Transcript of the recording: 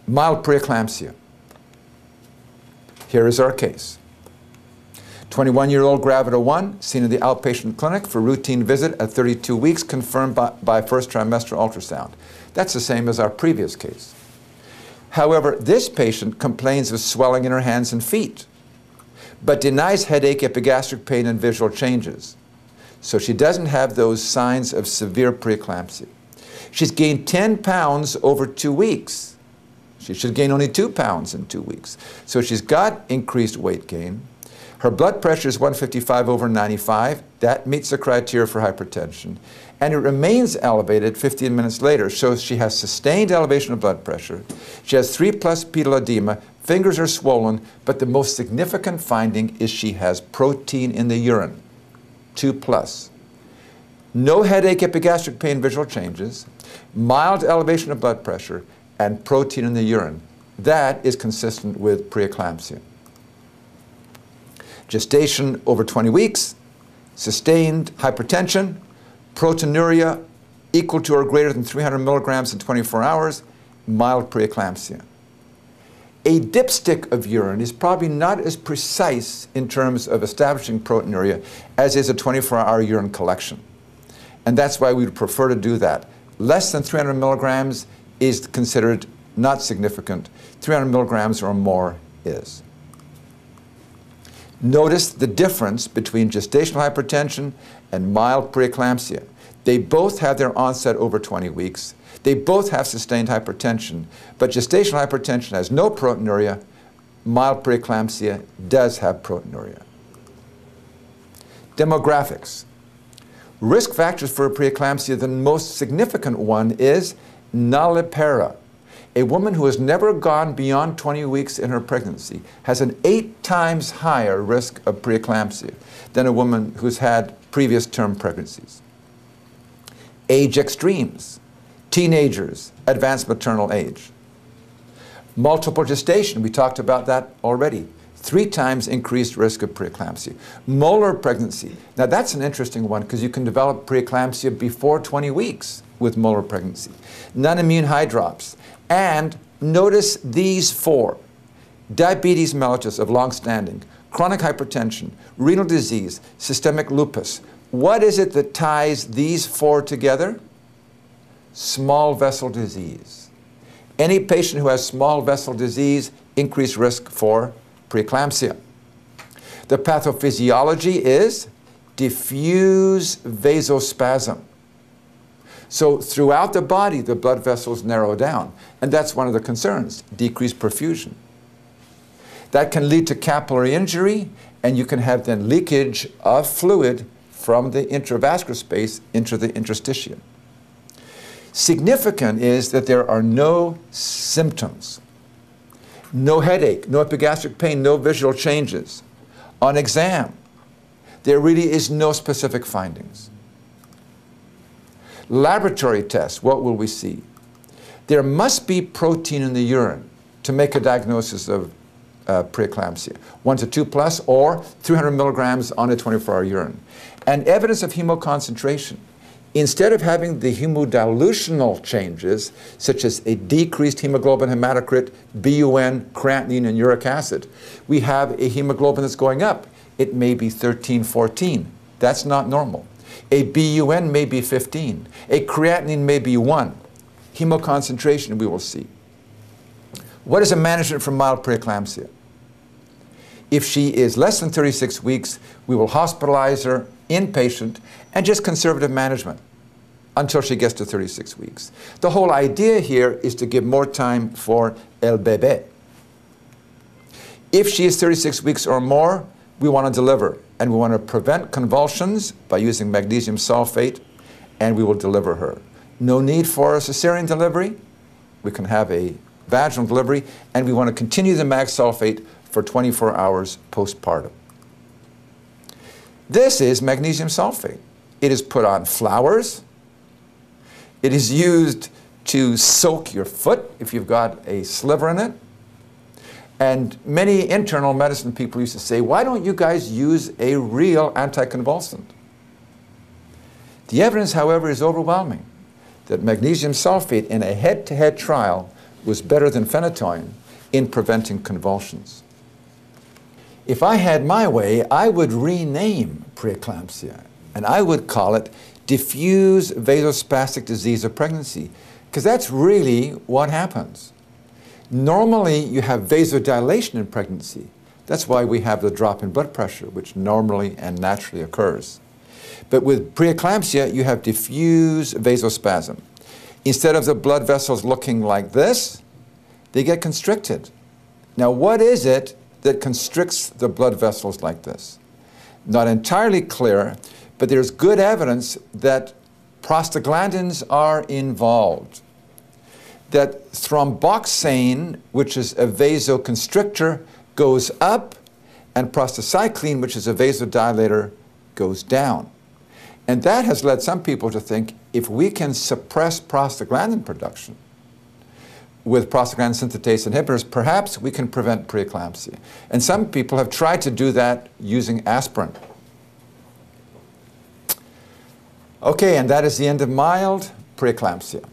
Mild preeclampsia. Here is our case. 21-year-old gravida 1, seen in the outpatient clinic for routine visit at 32 weeks, confirmed by first trimester ultrasound. That's the same as our previous case. However, this patient complains of swelling in her hands and feet, but denies headache, epigastric pain, and visual changes. So she doesn't have those signs of severe preeclampsia. She's gained 10 pounds over 2 weeks. She should gain only 2 pounds in 2 weeks. So she's got increased weight gain. Her blood pressure is 155 over 95. That meets the criteria for hypertension. And it remains elevated 15 minutes later, shows she has sustained elevation of blood pressure. She has 3+ pedal edema, fingers are swollen, but the most significant finding is she has protein in the urine, 2+. No headache, epigastric pain, visual changes, mild elevation of blood pressure, and protein in the urine. That is consistent with preeclampsia. Gestation over 20 weeks, sustained hypertension, proteinuria equal to or greater than 300 milligrams in 24 hours, mild preeclampsia. A dipstick of urine is probably not as precise in terms of establishing proteinuria as is a 24-hour urine collection. And that's why we would prefer to do that. Less than 300 milligrams is considered not significant. 300 milligrams or more is. Notice the difference between gestational hypertension and mild preeclampsia. They both have their onset over 20 weeks. They both have sustained hypertension, but gestational hypertension has no proteinuria. Mild preeclampsia does have proteinuria. Demographics. Risk factors for preeclampsia, the most significant one is nullipara. A woman who has never gone beyond 20 weeks in her pregnancy has an 8 times higher risk of preeclampsia than a woman who's had previous term pregnancies. Age extremes, teenagers, advanced maternal age. Multiple gestation, we talked about that already. 3 times increased risk of preeclampsia. Molar pregnancy, now that's an interesting one because you can develop preeclampsia before 20 weeks with molar pregnancy. Non-immune hydrops. And notice these 4. Diabetes mellitus of long standing, chronic hypertension, renal disease, systemic lupus. What is it that ties these 4 together? Small vessel disease. Any patient who has small vessel disease, increased risk for preeclampsia. The pathophysiology is diffuse vasospasm. So throughout the body, the blood vessels narrow down. And that's one of the concerns, decreased perfusion. That can lead to capillary injury, and you can have then leakage of fluid from the intravascular space into the interstitium. Significant is that there are no symptoms. No headache, no epigastric pain, no visual changes. On exam, there really is no specific findings. Laboratory tests, what will we see? There must be protein in the urine to make a diagnosis of preeclampsia. 1 to 2+ or 300 milligrams on a 24-hour urine. And evidence of hemoconcentration. Instead of having the hemodilutional changes, such as a decreased hemoglobin, hematocrit, BUN, creatinine, and uric acid, we have a hemoglobin that's going up. It may be 13, 14. That's not normal. A BUN may be 15. A creatinine may be 1. Hemoconcentration we will see. What is a management for mild preeclampsia? If she is less than 36 weeks, we will hospitalize her inpatient and just conservative management until she gets to 36 weeks. The whole idea here is to give more time for el bebé. If she is 36 weeks or more, we want to deliver, and we want to prevent convulsions by using magnesium sulfate, and we will deliver her. No need for a cesarean delivery. We can have a vaginal delivery, and we want to continue the mag sulfate for 24 hours postpartum. This is magnesium sulfate. It is put on flowers. It is used to soak your foot if you've got a sliver in it. And many internal medicine people used to say, why don't you guys use a real anticonvulsant? The evidence, however, is overwhelming that magnesium sulfate in a head-to-head trial was better than phenytoin in preventing convulsions. If I had my way, I would rename preeclampsia, and I would call it diffuse vasospastic disease of pregnancy, because that's really what happens. Normally, you have vasodilation in pregnancy. That's why we have the drop in blood pressure, which normally and naturally occurs. But with preeclampsia, you have diffuse vasospasm. Instead of the blood vessels looking like this, they get constricted. Now, what is it that constricts the blood vessels like this? Not entirely clear, but there's good evidence that prostaglandins are involved. That thromboxane, which is a vasoconstrictor, goes up, and prostacyclin, which is a vasodilator, goes down. And that has led some people to think if we can suppress prostaglandin production with prostaglandin synthetase inhibitors, perhaps we can prevent preeclampsia. And some people have tried to do that using aspirin. Okay, and that is the end of mild preeclampsia.